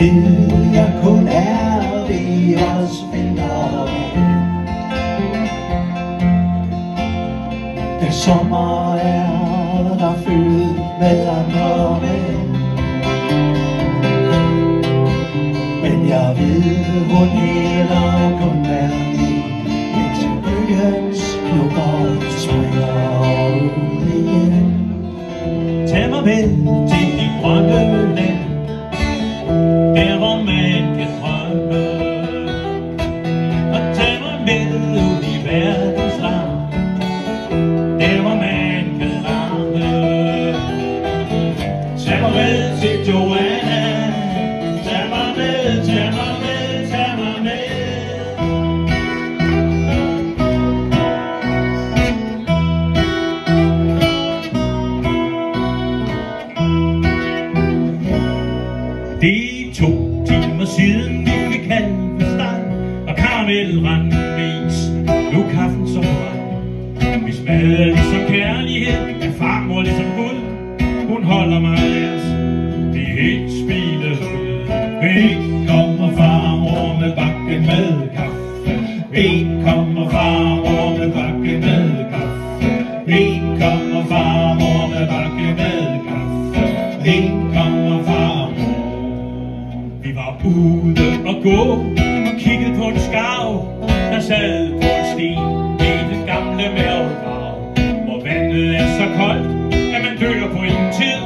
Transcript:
ved jeg kun er ved os venner. Da sommer er der fyldt med andre mænd, men jeg ved hun heller kun er min, indtil bølgens klubber springer ud igen. Tag mig med til de grønne land, der hvor man kan drømme, og tag mig med ud i verdens land, der hvor man kan larme. Tag mig med til Joanna, tag mig med, tag mig med, tag mig med. Det er 2 timer siden vi fik halvesteg og karamelrandvis. Nu er kaffen så varm. Vi smager ligesom kærlighed, er farmor ligesom guld. Hun holder mig ellers, det er helt spillet ud. Ikke kommer farmor med bakken med kaffe. Ikke kommer farmor med bakken med kaffe. Ikke kommer farmor med bakken med kaffe. Ikke kommer farmor. Vi var ude og gå og kiggede på en skarv, der sad på en sti ved det gamle mærkegrav, hvor vandet er så koldt, at man dør på ingen tid.